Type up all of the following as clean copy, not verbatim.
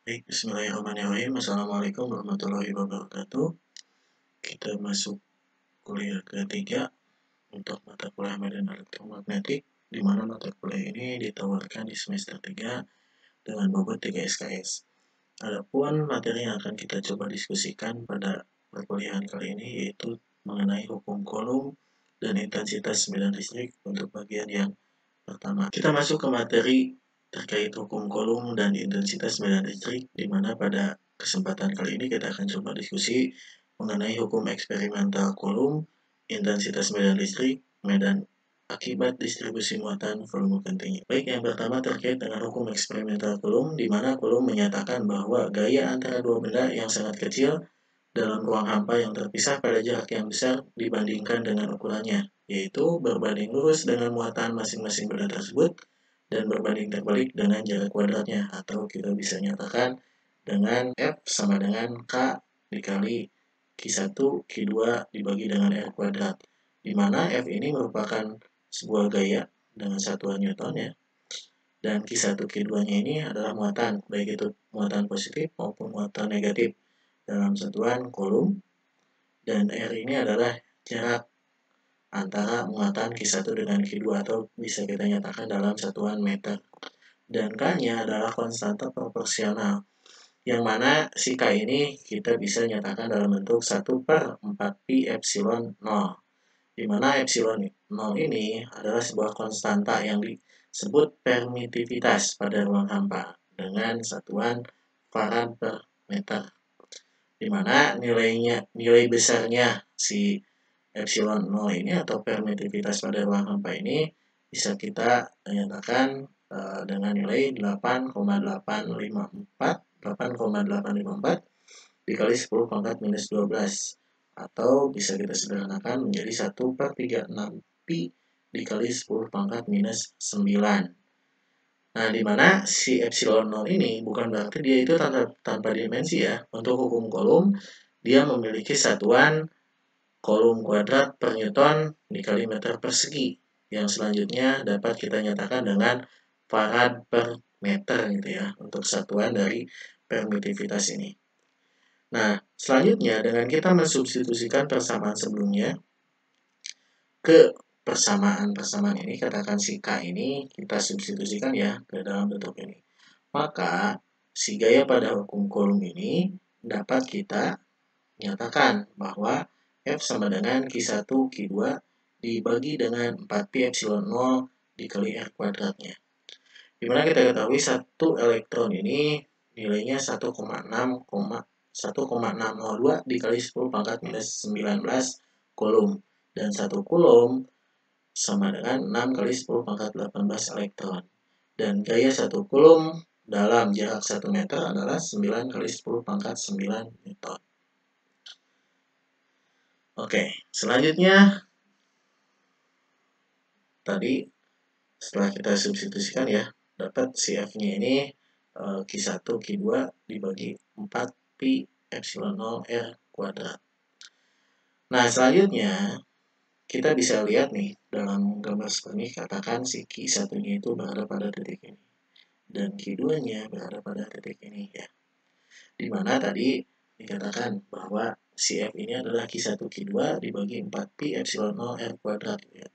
Baik, bismillahirrahmanirrahim. Assalamualaikum warahmatullahi wabarakatuh. Kita masuk kuliah ketiga untuk mata kuliah medan elektromagnetik, di mana mata kuliah ini ditawarkan di semester 3 dengan bobot 3 SKS. Adapun materi yang akan kita coba diskusikan pada perkuliahan kali ini yaitu mengenai hukum Coulomb dan intensitas medan listrik untuk bagian yang pertama. Kita masuk ke materi terkait hukum Coulomb dan intensitas medan listrik, di mana pada kesempatan kali ini kita akan coba diskusi mengenai hukum eksperimental Coulomb, intensitas medan listrik, medan akibat distribusi muatan volume penting. Baik, yang pertama terkait dengan hukum eksperimental Coulomb, di mana Coulomb menyatakan bahwa gaya antara dua benda yang sangat kecil dalam ruang hampa yang terpisah pada jarak yang besar dibandingkan dengan ukurannya, yaitu berbanding lurus dengan muatan masing-masing benda tersebut dan berbanding terbalik dengan jarak kuadratnya, atau kita bisa nyatakan dengan F sama dengan K dikali Q1, Q2 dibagi dengan R kuadrat, di mana F ini merupakan sebuah gaya dengan satuan Newton ya, dan Q1, Q2-nya ini adalah muatan, baik itu muatan positif maupun muatan negatif dalam satuan Coulomb, dan R ini adalah jarak antara muatan Q1 dengan Q2 atau bisa kita nyatakan dalam satuan meter. Dan K-nya adalah konstanta proporsional, yang mana si K ini kita bisa nyatakan dalam bentuk 1/4pi epsilon 0, di mana epsilon 0 ini adalah sebuah konstanta yang disebut permitivitas pada ruang hampa dengan satuan farad per meter, di mana nilai besarnya si epsilon 0 ini atau permitivitas pada ruang hampa ini bisa kita nyatakan dengan nilai 8,854 dikali 10 pangkat minus 12, atau bisa kita sederhanakan menjadi 1/36 pi dikali 10 pangkat minus 9. Nah, di mana si epsilon 0 ini bukan berarti dia itu tanpa dimensi ya. Untuk hukum Coulomb, dia memiliki satuan Coulomb kuadrat per Newton dikali meter persegi, yang selanjutnya dapat kita nyatakan dengan farad per meter gitu ya, untuk satuan dari permitivitas ini. Nah, selanjutnya dengan kita mensubstitusikan persamaan sebelumnya ke persamaan ini, katakan si K ini kita substitusikan ya ke dalam bentuk ini. Maka si gaya pada hukum Coulomb ini dapat kita nyatakan bahwa F sama dengan Q1 Q2 dibagi dengan 4pi epsilon 0 dikali R kuadratnya. Dimana kita ketahui satu elektron ini nilainya 1,602 dikali 10 pangkat minus 19 Coulomb, dan 1 Coulomb sama dengan 6 kali 10 pangkat 18 elektron. Dan gaya 1 Coulomb dalam jarak 1 meter adalah 9 kali 10 pangkat 9 Newton. Oke, selanjutnya tadi setelah kita substitusikan ya, dapat si F-nya ini Q1 Q2 dibagi 4 pi epsilon 0 R kuadrat. Nah, selanjutnya kita bisa lihat nih dalam gambar seperti ini, katakan si Q1-nya itu berada pada titik ini dan Q2-nya berada pada titik ini ya. Dimana tadi dikatakan bahwa si F ini adalah Q1 Q2 dibagi 4pi epsilon 0 R kuadrat ya.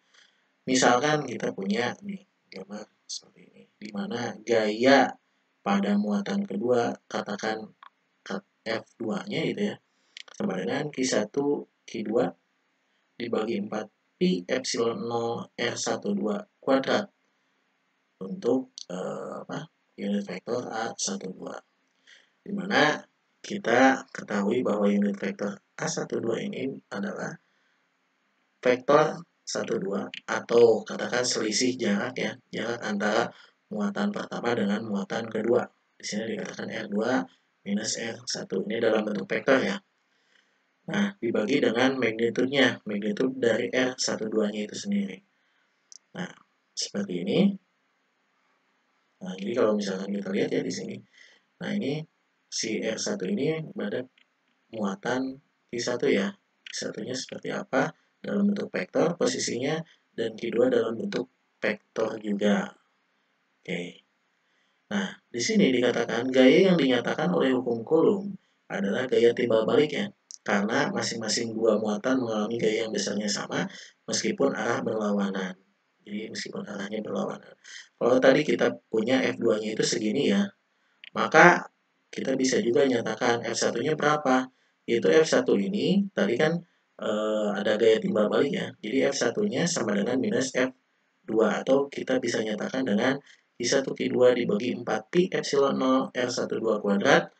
Misalkan kita punya nih gambar seperti ini, dimana gaya pada muatan kedua, katakan F2-nya gitu ya, sama dengan Q1 Q2 dibagi 4pi epsilon 0 R12 kuadrat untuk unit vektor A12, dimana kita ketahui bahwa unit vektor A12 ini adalah vektor 12 atau katakan selisih jarak ya, jarak antara muatan pertama dengan muatan kedua. Di sini dikatakan R2 minus R1, ini dalam bentuk vektor ya. Nah, dibagi dengan magnitudenya, magnitud dari R12-nya itu sendiri. Nah, seperti ini. Nah, jadi kalau misalkan kita lihat ya di sini. Nah, ini si R1 ini pada muatan Q1 ya. Q1-nya seperti apa? Dalam bentuk vektor posisinya, dan Q2 dalam bentuk vektor juga. Oke. Nah, di sini dikatakan gaya yang dinyatakan oleh hukum Coulomb adalah gaya timbal balik ya, karena masing-masing dua muatan mengalami gaya yang besarnya sama meskipun arah berlawanan. Jadi meskipun arahnya berlawanan. Kalau tadi kita punya F2-nya itu segini ya, maka kita bisa juga nyatakan F1-nya berapa. Yaitu F1 ini tadi kan ada gaya timbal balik ya. Jadi F1-nya sama dengan minus F2 atau kita bisa nyatakan dengan Q1 Q2 dibagi 4 Pi epsilon 0 R12 kuadrat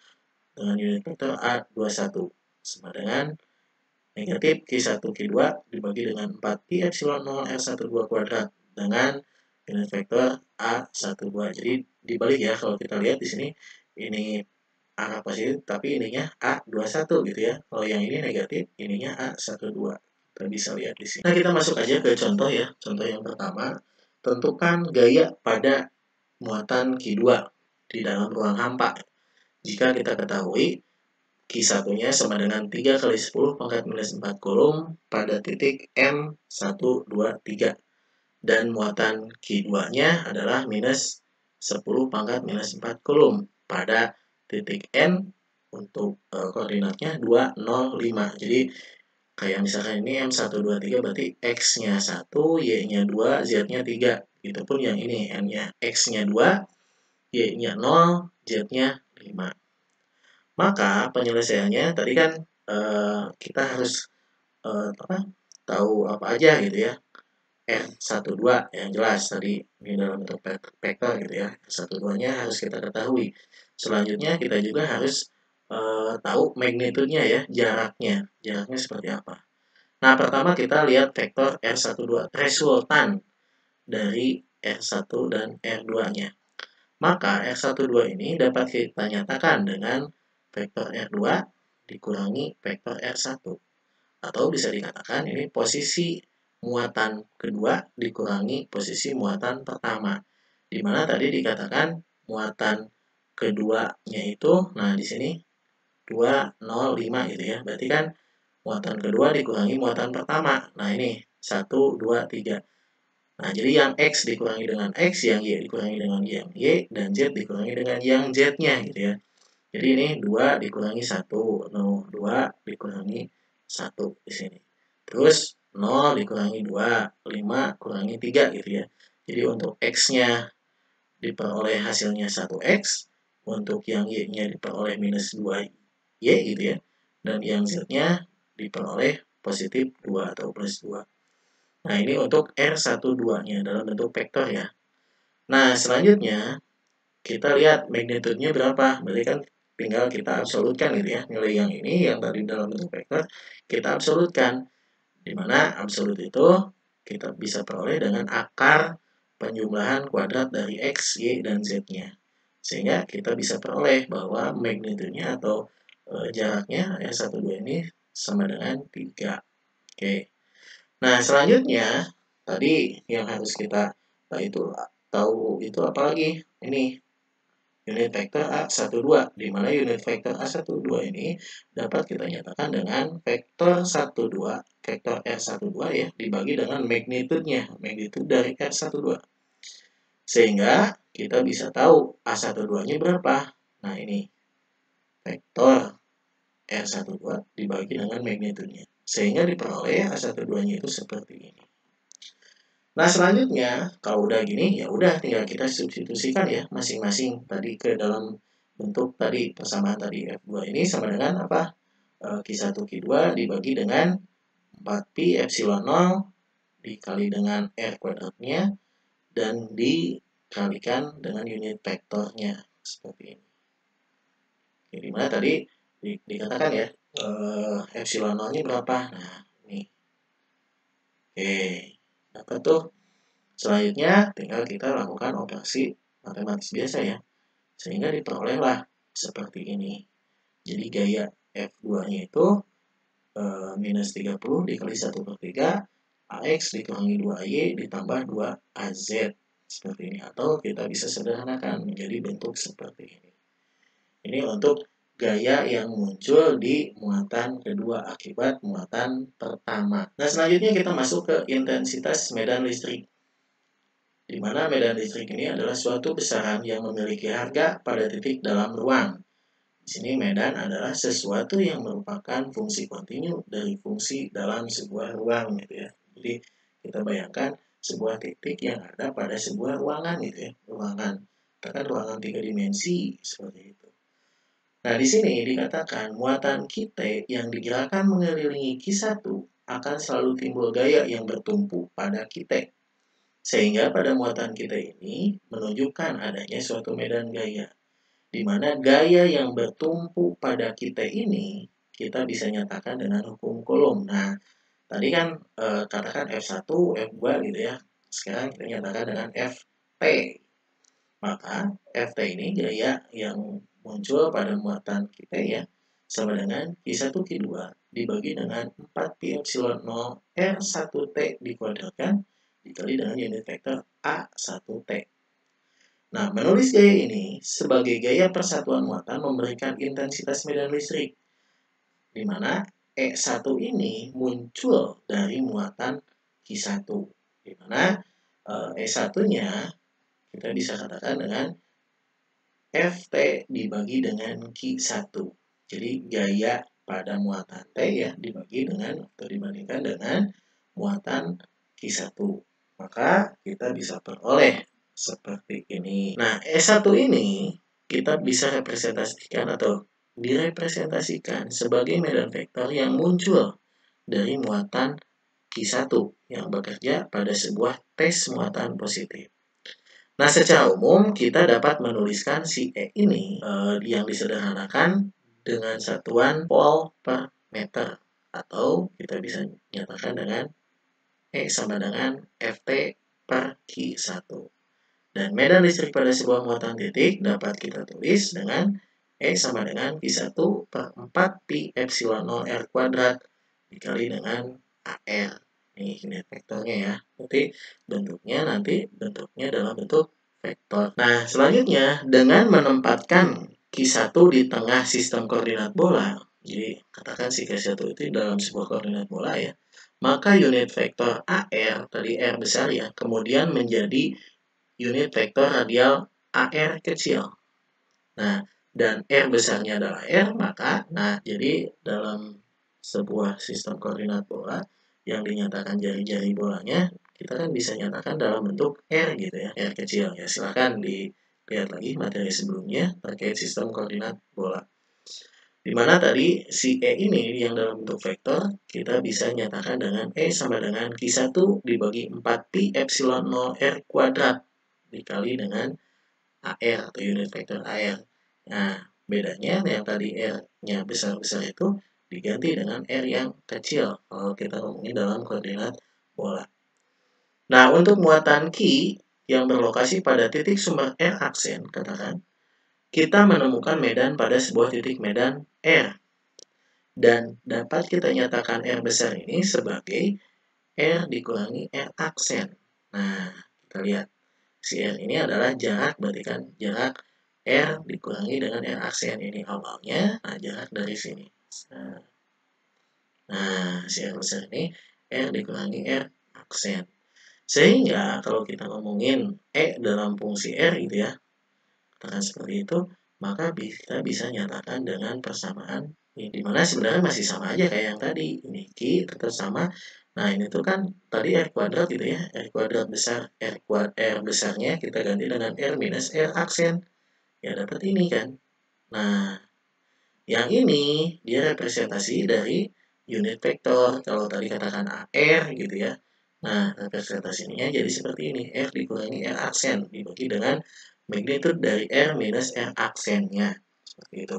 dengan unit vektor A21 sama dengan negatif Q1 Q2 dibagi dengan 4 Pi epsilon 0 R12 kuadrat dengan unit vektor A12. Jadi dibalik ya, kalau kita lihat di sini ini arah positif tapi ininya A21 gitu ya. Kalau yang ini negatif, ininya A12. Kita bisa lihat di sini. Nah, kita masuk aja ke contoh ya. Contoh yang pertama, tentukan gaya pada muatan Q2 di dalam ruang hampa. Jika kita ketahui Q1-nya sama dengan 3 kali 10 pangkat minus 4 Coulomb pada titik M1, 2, 3. Dan muatan Q2-nya adalah minus 10 pangkat minus 4 Coulomb pada titik N untuk koordinatnya 2, 0, 5. Jadi kayak misalkan ini M1, 2, 3 berarti X-nya 1, Y-nya 2, Z-nya 3. Itu pun yang ini N-nya. X-nya 2, Y-nya 0, Z-nya 5. Maka penyelesaiannya tadi kan kita harus tahu apa aja gitu ya. R12 yang jelas tadi ini dalam bentuk vektor gitu ya. R12-nya harus kita ketahui. Selanjutnya kita juga harus tahu magnitudenya ya, jaraknya. Jaraknya seperti apa. Nah, pertama kita lihat vektor R12 resultan dari R1 dan R2-nya. Maka R12 ini dapat kita nyatakan dengan vektor R2 dikurangi vektor R1. Atau bisa dikatakan ini posisi muatan kedua dikurangi posisi muatan pertama. Di mana tadi dikatakan muatan keduanya itu, nah di sini 2, 0, 5 gitu ya. Berarti kan muatan kedua dikurangi muatan pertama. Nah ini 1, 2, 3. Nah, jadi yang X dikurangi dengan X, yang Y dikurangi dengan yang Y, dan Z dikurangi dengan yang Z-nya gitu ya. Jadi ini 2 dikurangi 1, 2 dikurangi 1 di sini. Terus 0 dikurangi 2, 5 kurangi 3 gitu ya. Jadi untuk X-nya diperoleh hasilnya 1X, untuk yang Y-nya diperoleh minus 2Y gitu ya. Dan yang Z-nya diperoleh positif 2 atau plus 2. Nah, ini untuk R12-nya dalam bentuk vektor ya. Nah, selanjutnya kita lihat magnitudenya berapa. Berarti kan tinggal kita absolutkan gitu ya. Nilai yang ini yang tadi dalam bentuk vektor kita absolutkan. Di mana absolut itu kita bisa peroleh dengan akar penjumlahan kuadrat dari X, Y, dan Z-nya. Sehingga kita bisa peroleh bahwa magnitudenya atau jaraknya R12 ini sama dengan 3. Oke. Nah, selanjutnya tadi yang harus kita tahu itu apalagi? Ini unit vektor A12, di mana unit vektor A12 ini dapat kita nyatakan dengan vektor 12, vektor R12 ya, dibagi dengan magnitudenya, magnitud dari R12. Sehingga kita bisa tahu A12-nya berapa. Nah, ini vektor R12 dibagi dengan magnitudenya. Sehingga diperoleh A12-nya itu seperti ini. Nah, selanjutnya kalau udah gini ya udah tinggal kita substitusikan ya masing-masing tadi ke dalam bentuk tadi persamaan tadi F2 ini sama dengan apa? Q1 Q2 dibagi dengan 4Pi epsilon 0 dikali dengan R kuadratnya dan dikalikan dengan unit vektornya seperti ini. Oke, dimana tadi dikatakan ya epsilon 0-nya berapa? Nah, ini. Oke, dapat tuh. Selanjutnya, tinggal kita lakukan operasi matematis biasa ya. Sehingga diperolehlah seperti ini. Jadi gaya F2-nya itu minus 30 dikali 1/3 AX dikurangi 2AY ditambah 2AZ. Seperti ini. Atau kita bisa sederhanakan menjadi bentuk seperti ini. Ini untuk gaya yang muncul di muatan kedua akibat muatan pertama. Nah, selanjutnya kita masuk ke intensitas medan listrik. di mana medan listrik ini adalah suatu besaran yang memiliki harga pada titik dalam ruang. Di sini medan adalah sesuatu yang merupakan fungsi kontinu dari fungsi dalam sebuah ruang gitu ya. Jadi kita bayangkan sebuah titik yang ada pada sebuah ruangan gitu ya, ruangan. Katakan ruangan 3 dimensi seperti itu. Nah, di sini dikatakan muatan Q-T yang digerakkan mengelilingi Q1 akan selalu timbul gaya yang bertumpu pada Q-T. Sehingga pada muatan Q-T ini menunjukkan adanya suatu medan gaya. Di mana gaya yang bertumpu pada Q-T ini kita bisa nyatakan dengan hukum Coulomb. Nah, tadi kan katakan F1, F2 gitu ya. Sekarang kita nyatakan dengan Ft. Maka Ft ini gaya yang muncul pada muatan kita ya, sama dengan Q1 Q2 dibagi dengan 4 pi epsilon 0 R1T dikuadratkan dikali dengan unit vektor A1T. Nah, menulis gaya ini sebagai gaya persatuan muatan memberikan intensitas medan listrik, di mana E1 ini muncul dari muatan Q1, di mana E1-nya kita bisa katakan dengan Ft dibagi dengan Q1. Jadi gaya pada muatan T ya dibagi dengan atau dibandingkan dengan muatan Q1. Maka kita bisa peroleh seperti ini. Nah, E1 ini kita bisa representasikan atau direpresentasikan sebagai medan vektor yang muncul dari muatan Q1 yang bekerja pada sebuah tes muatan positif. Nah, secara umum kita dapat menuliskan si E ini yang disederhanakan dengan satuan volt per meter, atau kita bisa nyatakan dengan E sama dengan Ft per Q1. Dan medan listrik pada sebuah muatan titik dapat kita tulis dengan E sama dengan Q1 per 4 pi epsilon 0 R kuadrat dikali dengan AR. Ini unit vektornya ya. Berarti bentuknya dalam bentuk vektor. Nah, selanjutnya dengan menempatkan Q1 di tengah sistem koordinat bola. Jadi, katakan si Q1 itu dalam sebuah koordinat bola ya. Maka unit vektor AR, tadi R besar ya, kemudian menjadi unit vektor radial AR kecil. Nah, dan R besarnya adalah R, maka, jadi dalam sebuah sistem koordinat bola yang dinyatakan jari-jari bolanya, kita kan bisa nyatakan dalam bentuk R gitu ya, R kecil ya. Silahkan dilihat lagi materi sebelumnya terkait sistem koordinat bola. Dimana tadi si E ini yang dalam bentuk vektor, kita bisa nyatakan dengan E sama dengan Q1 dibagi 4 pi epsilon 0 R kuadrat dikali dengan AR atau unit vektor AR. Nah, bedanya yang tadi R-nya besar-besar itu diganti dengan R yang kecil kalau kita ngomongin dalam koordinat bola. Nah, untuk muatan Q yang berlokasi pada titik sumber R aksen, katakan, kita menemukan medan pada sebuah titik medan R. Dan dapat kita nyatakan R besar ini sebagai R dikurangi R aksen. Nah, kita lihat. Si R ini adalah jarak, berarti kan jarak R dikurangi dengan R aksen ini awalnya, jarak dari sini. Nah, si R besar ini R dikurangi R aksen. Sehingga kalau kita ngomongin E dalam fungsi R gitu ya, katakan seperti itu, maka kita bisa nyatakan dengan persamaan ini, dimana sebenarnya masih sama aja kayak yang tadi. Ini Q tetap sama. Nah, ini tuh kan tadi R kuadrat gitu ya, R kuadrat besar, R besarnya kita ganti dengan R minus R aksen. Ya, dapat ini kan. Nah, yang ini dia representasi dari unit vektor. Kalau tadi katakan AR gitu ya. Nah, representasinya jadi seperti ini. R dikurangi R aksen dibagi dengan magnitude dari R minus R aksennya. Seperti itu.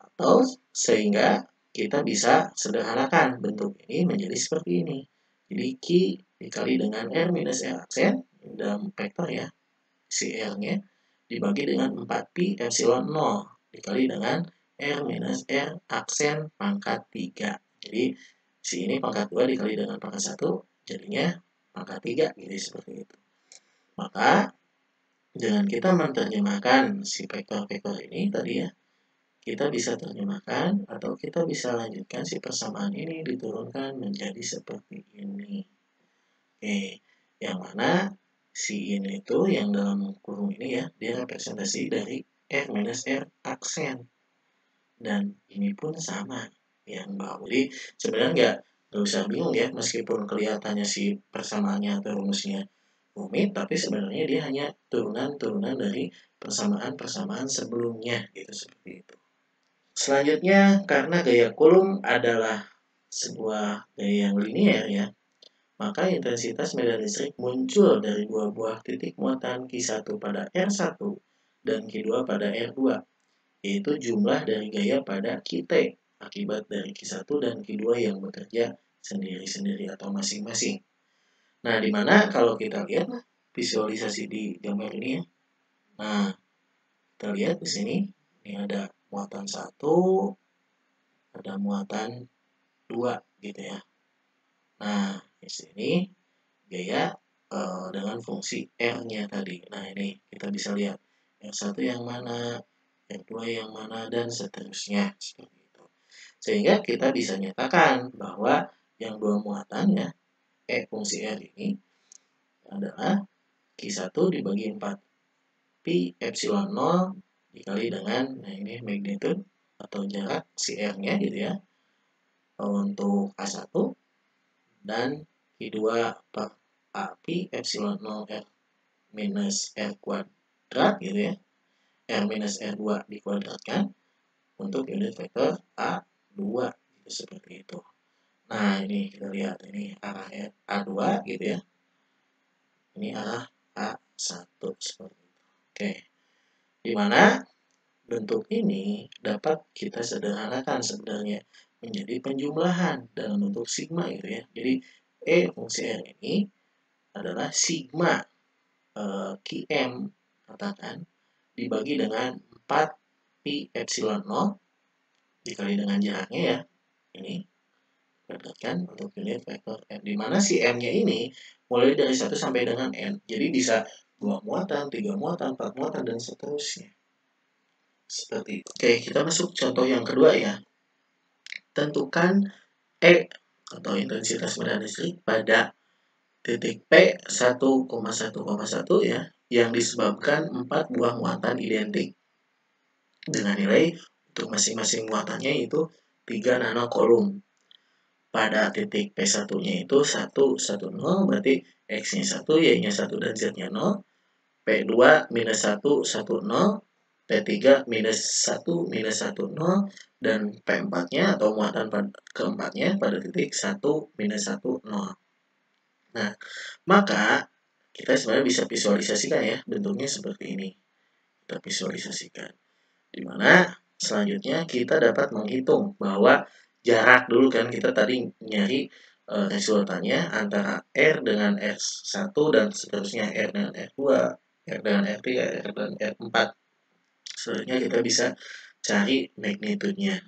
Atau sehingga kita bisa sederhanakan bentuk ini menjadi seperti ini. Jadi Q dikali dengan R minus R aksen dalam vektor ya, si R-nya dibagi dengan 4 pi epsilon 0 dikali dengan R minus R aksen pangkat 3. Jadi si ini pangkat 2 dikali dengan pangkat 1 jadinya pangkat 3 gitu seperti itu. Maka dengan kita menerjemahkan si vektor-vektor ini tadi ya, kita bisa terjemahkan atau kita bisa lanjutkan si persamaan ini diturunkan menjadi seperti ini. Oke, yang mana Si ini itu yang dalam kurung ini ya, dia representasi dari R minus R aksen. Dan ini pun sama yang bawah. Jadi sebenarnya nggak usah bingung ya, meskipun kelihatannya si persamaannya atau rumusnya rumit, tapi sebenarnya dia hanya turunan-turunan dari persamaan-persamaan sebelumnya gitu, seperti itu. Selanjutnya, karena gaya Coulomb adalah sebuah gaya yang linier ya, maka intensitas medan listrik muncul dari dua buah titik muatan Q1 pada R1 dan Q2 pada R2, yaitu jumlah dari gaya pada Qt akibat dari Q1 dan Q2 yang bekerja sendiri-sendiri atau masing-masing. Nah, di mana kalau kita lihat visualisasi di gambar ini ya. Nah, kita lihat di sini, ini ada muatan 1, ada muatan 2 gitu ya. Nah, di sini gaya dengan fungsi R-nya tadi. Nah, ini kita bisa lihat R1 yang mana, R2 yang mana, dan seterusnya. Seperti itu. Sehingga kita bisa nyatakan bahwa yang dua muatannya, fungsi R ini adalah Q1 dibagi 4 Pi epsilon 0 dikali dengan, nah ini magnitude atau jarak si R-nya gitu ya, untuk A1, dan Q2 per A Pi epsilon 0 R minus R kuadrat gitu ya, R minus R2 dikuadratkan untuk unit vektor A2 gitu, seperti itu. Nah, ini kita lihat, ini arah A2 gitu ya, ini arah A1 seperti itu. Oke, dimana bentuk ini dapat kita sederhanakan sebenarnya menjadi penjumlahan dalam bentuk sigma gitu ya. Jadi fungsi R ini adalah sigma Qm katakan dibagi dengan 4 Pi epsilon 0 dikali dengan jaraknya ya. Ini dapatkan untuk unit vektor M, di mana si M-nya ini mulai dari 1 sampai dengan N. Jadi bisa 2 muatan, 3 muatan, 4 muatan, dan seterusnya. Seperti itu. Oke, kita masuk contoh yang kedua ya. Tentukan E atau intensitas medan listrik pada titik P 1,1,1 ya, yang disebabkan 4 buah muatan identik dengan nilai untuk masing-masing muatannya itu 3 nanocoulomb. Pada titik P1-nya itu 1, 1, 0, berarti X-nya 1, Y-nya 1, dan Z-nya 0. P2 minus 1, 1, 0. P3 minus 1, minus 1, 0. Dan P4-nya atau muatan keempatnya pada titik 1, minus 1, 0. Nah, maka kita sebenarnya bisa visualisasikan ya, bentuknya seperti ini. Kita visualisasikan. Dimana selanjutnya kita dapat menghitung bahwa jarak dulu kan, kita tadi nyari resultannya antara R dengan R1 dan seterusnya R dengan R2, R dengan R3, R dan R4. Selanjutnya kita bisa cari magnitude-nya.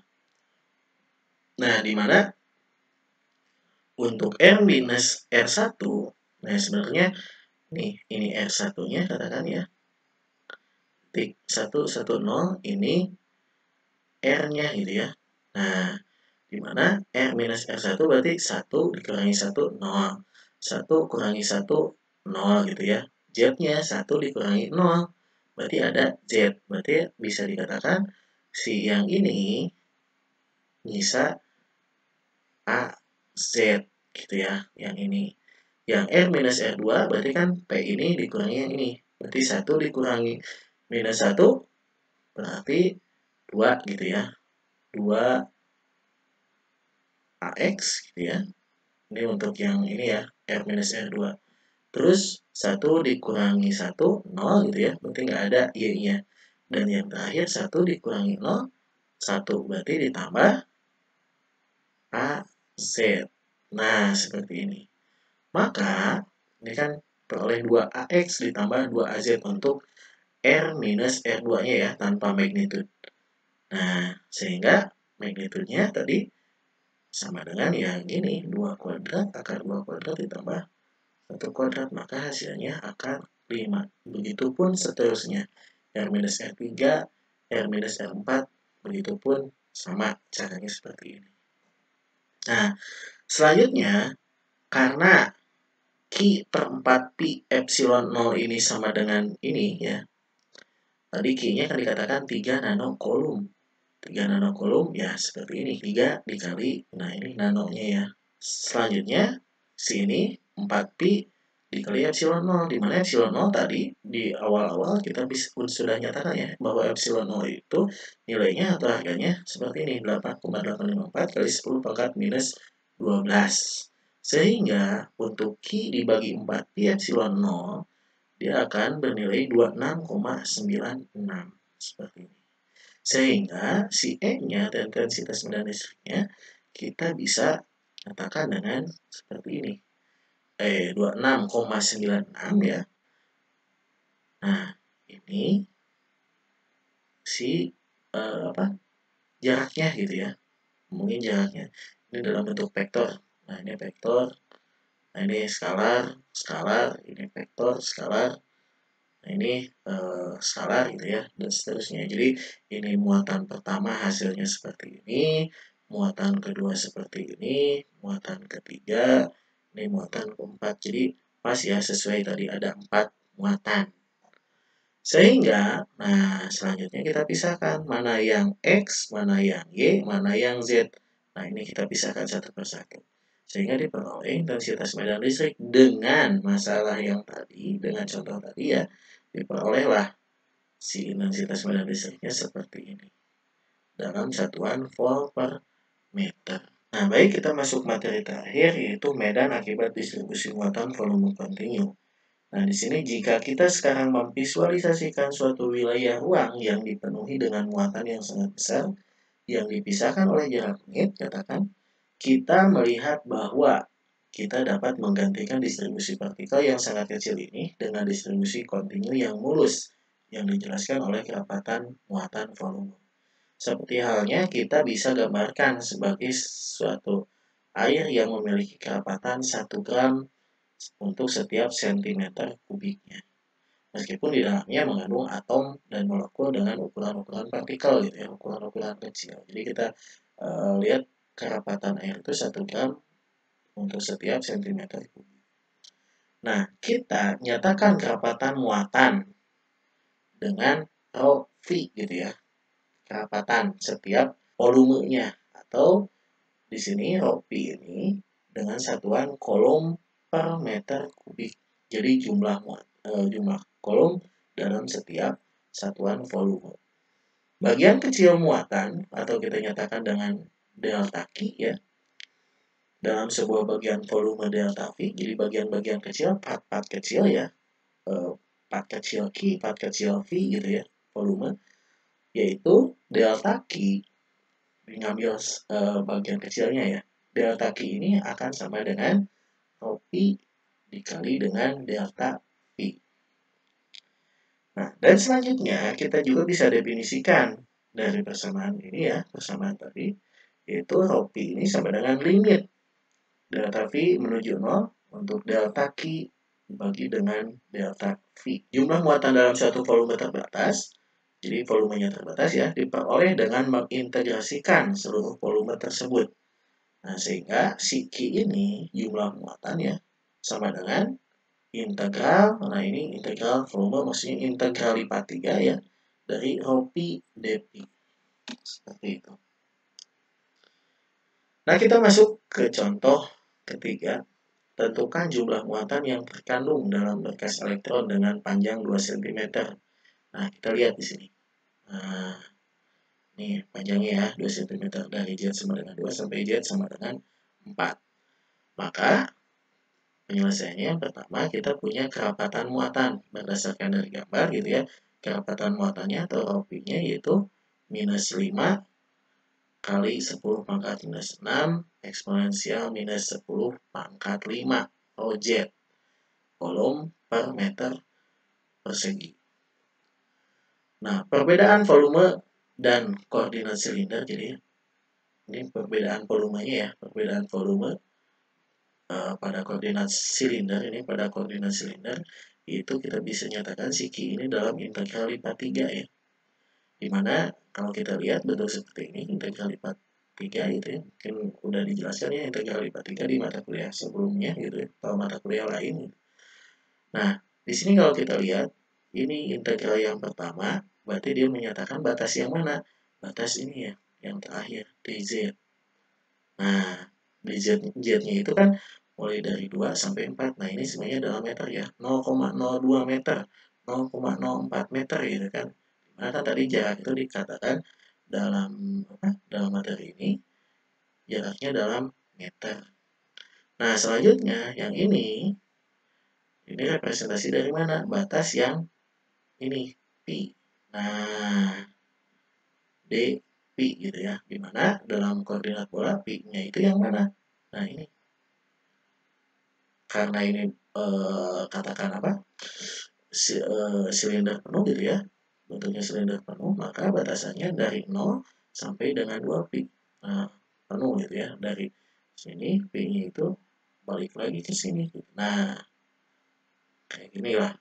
Nah, dimana untuk R minus R1, nah sebenarnya nih, ini R1-nya katakan ya, titik 1, 1, 0, ini R-nya gitu ya. Nah, dimana R minus R1 berarti 1 dikurangi 1, 0. 1 kurangi 1, 0 gitu ya. Z-nya 1 dikurangi 0, berarti ada Z. Berarti bisa dikatakan si yang ini bisa AZ gitu ya, yang ini. Yang R minus R2 berarti kan P ini dikurangi yang ini. Berarti 1 dikurangi minus 1 berarti 2 gitu ya. 2 AX gitu ya. Ini untuk yang ini ya, R minus R2. Terus 1 dikurangi 1, 0 gitu ya. Berarti nggak ada Y-nya. Dan yang terakhir 1 dikurangi 0, 1. Berarti ditambah AZ. Nah, seperti ini. Maka, ini kan peroleh 2AX ditambah 2AZ untuk R minus R2-nya ya, tanpa magnitude. Nah, sehingga magnitude-nya tadi sama dengan yang ini, 2 kuadrat akar 2 kuadrat ditambah 1 kuadrat, maka hasilnya akar 5. Begitupun seterusnya. R minus R3, R minus R4, begitupun sama caranya seperti ini. Nah, selanjutnya, karena Q per 4 Pi epsilon 0 ini sama dengan ini ya. Tadi Q-nya kan dikatakan 3 nanocoulomb. 3 nanocoulomb ya seperti ini. 3 dikali, nah ini nanonya ya. Selanjutnya, sini 4 Pi dikali epsilon 0. Dimana epsilon 0 tadi di awal-awal kita sudah nyatakan ya bahwa epsilon 0 itu nilainya atau harganya seperti ini. 8,854 kali 10 pangkat minus 12. Sehingga untuk Q dibagi 4 Pi epsilon 0, dia akan bernilai 26,96. Seperti ini. Sehingga si E-nya dan intensitas medan listriknya kita bisa katakan dengan seperti ini. 26,96 ya. Nah, ini si jaraknya gitu ya. Mungkin jaraknya. Ini dalam bentuk vektor. Nah, ini vektor. Nah, ini skalar, ini vektor, skalar. Nah, ini skalar gitu ya, dan seterusnya. Jadi, ini muatan pertama hasilnya seperti ini, muatan kedua seperti ini, muatan ketiga, ini muatan keempat. Jadi, pas ya, sesuai tadi ada 4 muatan. Sehingga, nah selanjutnya kita pisahkan mana yang X, mana yang Y, mana yang Z. Nah, ini kita pisahkan satu persatu. Sehingga diperoleh intensitas medan listrik dengan masalah yang tadi, dengan contoh tadi ya, diperolehlah si intensitas medan listriknya seperti ini. Dalam satuan volt per meter. Nah, baik kita masuk materi terakhir, yaitu medan akibat distribusi muatan volume kontinu. Nah, di sini jika kita sekarang memvisualisasikan suatu wilayah ruang yang dipenuhi dengan muatan yang sangat besar, yang dipisahkan oleh jarak menit, katakan, kita melihat bahwa kita dapat menggantikan distribusi partikel yang sangat kecil ini dengan distribusi kontinu yang mulus, yang dijelaskan oleh kerapatan muatan volume. Seperti halnya kita bisa gambarkan sebagai suatu air yang memiliki kerapatan 1 gram untuk setiap sentimeter kubiknya. Meskipun di dalamnya mengandung atom dan molekul dengan ukuran-ukuran partikel gitu ya, ukuran-ukuran kecil. Jadi kita lihat kerapatan air itu 1 gram untuk setiap sentimeter kubik. Nah, kita nyatakan kerapatan muatan dengan rho V gitu ya. Kerapatan setiap volumenya, atau di sini rho V ini dengan satuan coulomb per meter kubik. Jadi jumlah coulomb dalam setiap satuan volume. Bagian kecil muatan atau kita nyatakan dengan delta Q ya. Dalam sebuah bagian volume delta V, jadi bagian-bagian kecil, part-part kecil ya. Part kecil Q, part kecil V gitu ya, volume. Yaitu delta Q mengambil bagian kecilnya ya. Delta Q ini akan sama dengan rho P dikali dengan delta V. Nah, dan selanjutnya kita juga bisa definisikan dari persamaan ini ya, persamaan tadi, yaitu rho P ini sama dengan limit delta V menuju 0 untuk delta Q dibagi dengan delta V. Jumlah muatan dalam suatu volume terbatas, jadi volumenya terbatas ya, diperoleh dengan mengintegrasikan seluruh volume tersebut. Nah, sehingga si Q ini jumlah muatannya sama dengan integral, nah ini integral volume, maksudnya integral lipat 3 ya, dari rho P dP. Seperti itu. Nah, kita masuk ke contoh ketiga. Tentukan jumlah muatan yang terkandung dalam berkas elektron dengan panjang 2 cm. Nah, kita lihat di sini. Nah, ini panjangnya ya, 2 cm dari Z sama dengan 2 sampai Z sama dengan 4. Maka, penyelesaiannya yang pertama kita punya kerapatan muatan. Berdasarkan dari gambar gitu ya, kerapatan muatannya atau rho P-nya yaitu minus 5 kali 10 pangkat minus 6 eksponensial minus 10 pangkat 5 OZ coulomb per meter persegi. Nah, perbedaan volume dan koordinat silinder, jadi ini perbedaan volumenya ya, perbedaan volume pada koordinat silinder, ini pada koordinat silinder itu kita bisa nyatakan si Q ini dalam integral lipat 3 ya. Dimana kalau kita lihat bentuk seperti ini, integral lipat 3 gitu ya. Mungkin udah dijelaskan ya integral IPA 3 di mata kuliah sebelumnya gitu ya, atau mata kuliah lain gitu. Nah, di sini kalau kita lihat, ini integral yang pertama, berarti dia menyatakan batas yang mana? Batas ini ya, yang terakhir, dz. Nah, z-nya itu kan mulai dari 2 sampai 4. Nah, ini sebenarnya dalam meter ya, 0,02 meter, 0,04 meter gitu kan. Dimana kan tadi jarak itu dikatakan dalam dalam materi ini, jaraknya dalam meter. Nah, selanjutnya yang ini representasi dari mana? Batas yang ini, pi. Nah, d pi gitu ya. Dimana dalam koordinat bola pi-nya itu yang mana? Nah, ini. Karena ini katakan apa? Silinder penuh gitu ya. Bentuknya silinder penuh, maka batasannya dari 0 sampai dengan 2 pi. Nah, penuh gitu ya. Dari sini pi-nya itu balik lagi ke sini. Nah, kayak gini lah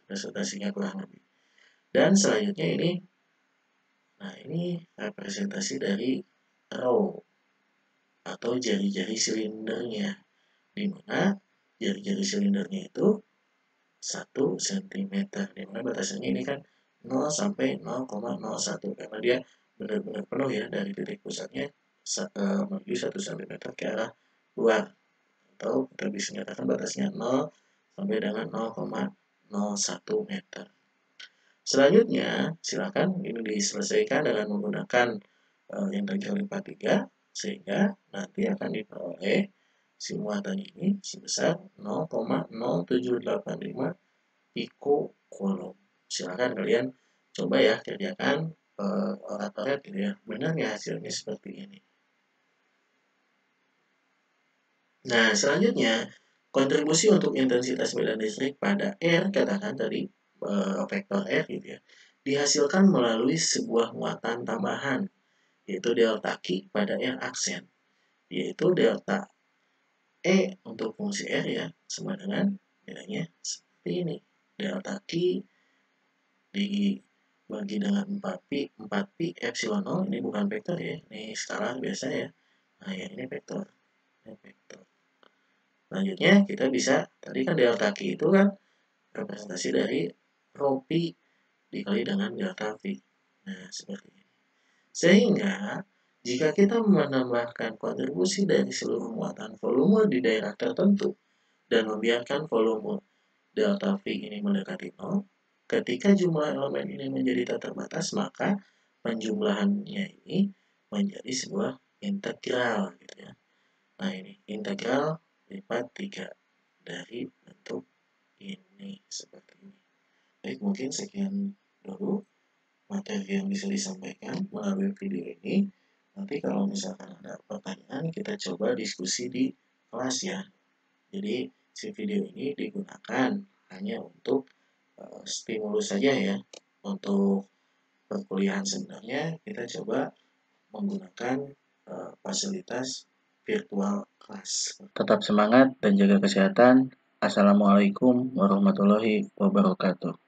representasinya kurang lebih. Dan selanjutnya ini, nah ini representasi dari row atau jari-jari silindernya, di mana jari-jari silindernya itu 1 cm, di mana batasannya ini kan 0 sampai 0,01 karena dia benar-benar penuh ya dari titik pusatnya menuju 1 cm ke arah luar, atau kita bisa nyatakan batasnya 0 sampai dengan 0,01 meter. Selanjutnya, silakan ini diselesaikan dengan menggunakan integral IPA 3, sehingga nanti akan diperoleh si muatan ini sebesar 0,0785 pikocoulomb. Silakan kalian coba ya kerjakan orat-orat gitu ya. Benar ya hasilnya seperti ini. Nah, selanjutnya kontribusi untuk intensitas medan listrik pada R, katakan tadi vektor R gitu ya, dihasilkan melalui sebuah muatan tambahan, yaitu delta Q pada R aksen, yaitu delta E untuk fungsi R ya, sama dengan nilainya seperti ini. Delta Q dibagi dengan 4pi epsilon 0, ini bukan vektor ya, ini skalar biasa ya. Nah, yang ini vektor. Ini vektor. Selanjutnya kita bisa, tadi kan delta Q itu kan representasi dari rho pi dikali dengan delta V. Nah, seperti ini. Sehingga, jika kita menambahkan kontribusi dari seluruh muatan volume di daerah tertentu dan membiarkan volume delta V ini mendekati 0, ketika jumlah elemen ini menjadi tak terbatas, maka penjumlahannya ini menjadi sebuah integral gitu ya. Nah, ini integral lipat 3 dari bentuk ini seperti ini. Baik, mungkin sekian dulu materi yang bisa disampaikan melalui video ini. Nanti kalau misalkan ada pertanyaan, kita coba diskusi di kelas ya. Jadi si video ini digunakan hanya untuk stimulus saja ya. Untuk perkuliahan sebenarnya kita coba menggunakan fasilitas virtual class. Tetap semangat dan jaga kesehatan. Assalamualaikum warahmatullahi wabarakatuh.